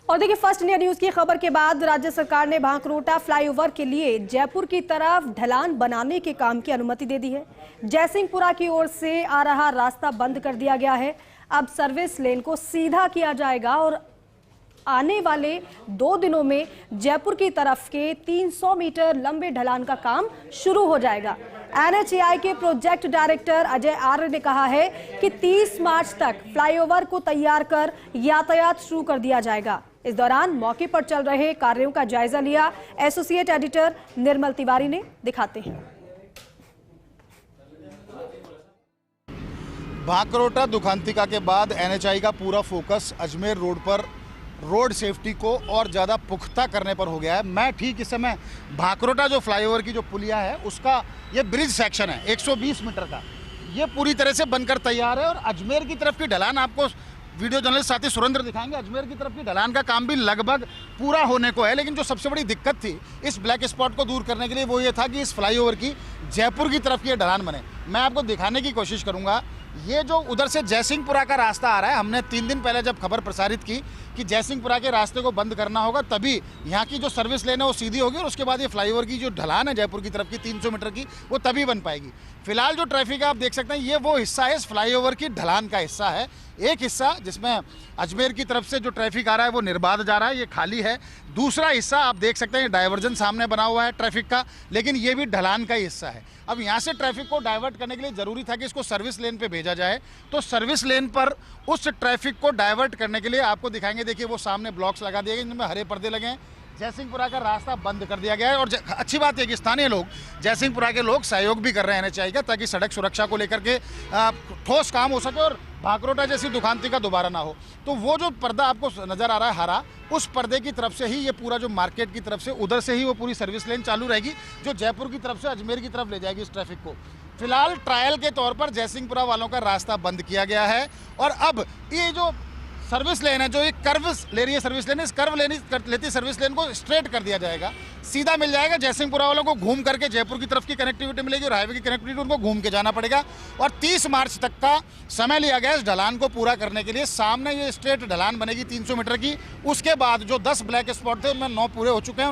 और देखिए, first India news की खबर के बाद राज्य सरकार ने भांकरोटा फ्लाईओवर के लिए जयपुर की तरफ ढलान बनाने के काम की अनुमति दे दी है। जयसिंहपुरा की ओर से आ रहा रास्ता बंद कर दिया गया है। अब सर्विस लेन को सीधा किया जाएगा और आने वाले 2 दिनों में जयपुर की तरफ के 300 मीटर लंबे ढलान का काम शुरू हो जाएगा। NHAI के प्रोजेक्ट डायरेक्टर अजय आर्य ने कहा है कि 30 मार्च तक फ्लाईओवर को तैयार कर यातायात शुरू कर दिया जाएगा। इस दौरान मौके पर चल रहे कार्यों का जायजा लिया एसोसिएट एडिटर निर्मल तिवारी ने। दिखाते हैं। भांकरोटा दुखांतिका के बाद NHAI का पूरा फोकस अजमेर रोड पर रोड सेफ्टी को और ज़्यादा पुख्ता करने पर हो गया है। मैं ठीक इस समय भांकरोटा जो फ्लाईओवर की जो पुलिया है उसका ये ब्रिज सेक्शन है 120 मीटर का, ये पूरी तरह से बनकर तैयार है। और अजमेर की तरफ की ढलान आपको वीडियो जर्नलिस्ट साथी सुरेंद्र दिखाएंगे। अजमेर की तरफ की ढलान का काम भी लगभग पूरा होने को है, लेकिन जो सबसे बड़ी दिक्कत थी इस ब्लैक स्पॉट को दूर करने के लिए वो ये था कि इस फ्लाईओवर की जयपुर की तरफ की ये ढलान बने। मैं आपको दिखाने की कोशिश करूँगा। ये जो उधर से जयसिंहपुरा का रास्ता आ रहा है, हमने 3 दिन पहले जब खबर प्रसारित की कि जयसिंहपुरा के रास्ते को बंद करना होगा तभी यहाँ की जो सर्विस लेन है वो सीधी होगी और उसके बाद ये फ्लाईओवर की जो ढलान है जयपुर की तरफ की 300 मीटर की वो तभी बन पाएगी। फिलहाल जो ट्रैफिक है आप देख सकते हैं, ये वो हिस्सा है इस फ्लाईओवर की ढलान का हिस्सा है। एक हिस्सा जिसमें अजमेर की तरफ से जो ट्रैफिक आ रहा है वो निर्बाध जा रहा है, ये खाली है। दूसरा हिस्सा आप देख सकते हैं डाइवर्जन सामने बना हुआ है ट्रैफिक का, लेकिन ये भी ढलान का ही हिस्सा है। अब यहाँ से ट्रैफिक को डाइवर्ट करने के लिए ज़रूरी था कि इसको सर्विस लेन पे भेजा जाए, तो सर्विस लेन पर उस ट्रैफिक को डाइवर्ट करने के लिए आपको दिखाएंगे। देखिए वो सामने ब्लॉक्स लगा दिए गए जिनमें हरे पर्दे लगे हैं। जयसिंहपुरा का रास्ता बंद कर दिया गया है और अच्छी बात है कि स्थानीय लोग, जयसिंहपुरा के लोग सहयोग भी कर रहे हैं NHAI का, ताकि सड़क सुरक्षा को लेकर के ठोस काम हो सके और भांकरोटा जैसी दुखांतिका दोबारा ना हो। तो वो जो पर्दा आपको नज़र आ रहा है हरा, उस पर्दे की तरफ से ही ये पूरा जो मार्केट की तरफ से उधर से ही वो पूरी सर्विस लेन चालू रहेगी जो जयपुर की तरफ से अजमेर की तरफ ले जाएगी इस ट्रैफिक को। फिलहाल ट्रायल के तौर पर जयसिंहपुरा वालों का रास्ता बंद किया गया है और अब ये जो सर्विस लेन है, जो एक कर्व ले रही है सर्विस लेन, इस कर्व लेती सर्विस लेन को स्ट्रेट कर दिया जाएगा, सीधा मिल जाएगा। जयसिंहपुरा वालों को घूम करके जयपुर की तरफ की कनेक्टिविटी मिलेगी और हाईवे की कनेक्टिविटी उनको घूम के जाना पड़ेगा। और 30 मार्च तक का समय लिया गया इस ढलान को पूरा करने के लिए। सामने ये स्ट्रेट ढलान बनेगी 300 मीटर की। उसके बाद जो 10 ब्लैक स्पॉट थे उनमें 9 पूरे हो चुके हैं,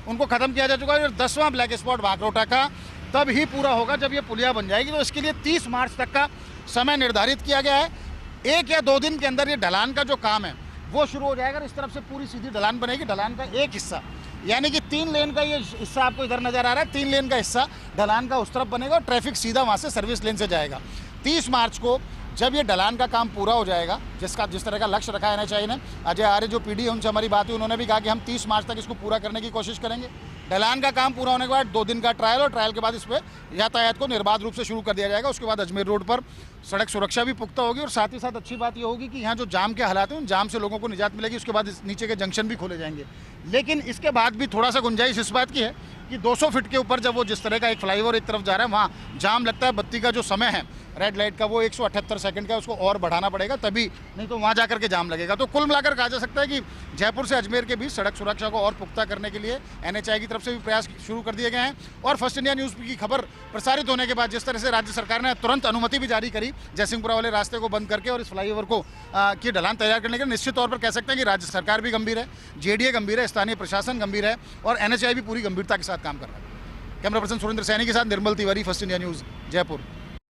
उनको खत्म किया जा चुका है। और 10वां ब्लैक स्पॉट भांकरोटा का तब ही पूरा होगा जब ये पुलिया बन जाएगी। तो इसके लिए 30 मार्च तक का समय निर्धारित किया गया है। 1 या 2 दिन के अंदर ये ढलान का जो काम है वो शुरू हो जाएगा। इस तरफ से पूरी सीधी ढलान बनेगी। ढलान का एक हिस्सा, यानी कि 3 लेन का ये हिस्सा आपको इधर नजर आ रहा है, 3 लेन का हिस्सा ढलान का उस तरफ बनेगा और ट्रैफिक सीधा वहाँ से सर्विस लेन से जाएगा। 30 मार्च को जब ये ढलान का काम पूरा हो जाएगा, जिस तरह का लक्ष्य रखा है NHAI ने, अजय आर्य जो PD है उनसे हमारी बात हुई, उन्होंने भी कहा कि हम 30 मार्च तक इसको पूरा करने की कोशिश करेंगे। ढलान का काम पूरा होने के बाद 2 दिन का ट्रायल और ट्रायल के बाद इस पर यातायात को निर्बाध रूप से शुरू कर दिया जाएगा। उसके बाद अजमेर रोड पर सड़क सुरक्षा भी पुख्ता होगी और साथ ही साथ अच्छी बात ये होगी कि यहाँ जो जाम के हालात हैं उन जाम से लोगों को निजात मिलेगी। उसके बाद इस नीचे के जंक्शन भी खोले जाएंगे। लेकिन इसके बाद भी थोड़ा सा गुंजाइश इस बात की है कि 200 फीट के ऊपर जब वो जिस तरह का एक फ्लाईओवर एक तरफ जा रहा है वहाँ जाम लगता है। बत्ती का जो समय है रेड लाइट का वो 178 सेकंड का, उसको और बढ़ाना पड़ेगा तभी, नहीं तो वहाँ जाकर के जाम लगेगा। तो कुल मिलाकर कहा जा सकता है कि जयपुर से अजमेर के बीच सड़क सुरक्षा को और पुख्ता करने के लिए NHAI की तरफ से भी प्रयास शुरू कर दिए गए हैं। और फर्स्ट इंडिया न्यूज़ की खबर प्रसारित होने के बाद जिस तरह से राज्य सरकार ने तुरंत अनुमति भी जारी करी जयसिंहपुरा वाले रास्ते को बंद करके और इस फ्लाईओवर को की ढलान तैयार करने के लिए, निश्चित तौर पर कह सकते हैं कि राज्य सरकार भी गंभीर है, JDA गंभीर है, स्थानीय प्रशासन गंभीर है और NHAI भी पूरी गंभीरता के साथ काम कर रहा है। कैमरा पर्सन सुरेंद्र सैनी के साथ Nirmal Tiwari, First India News, Jaipur.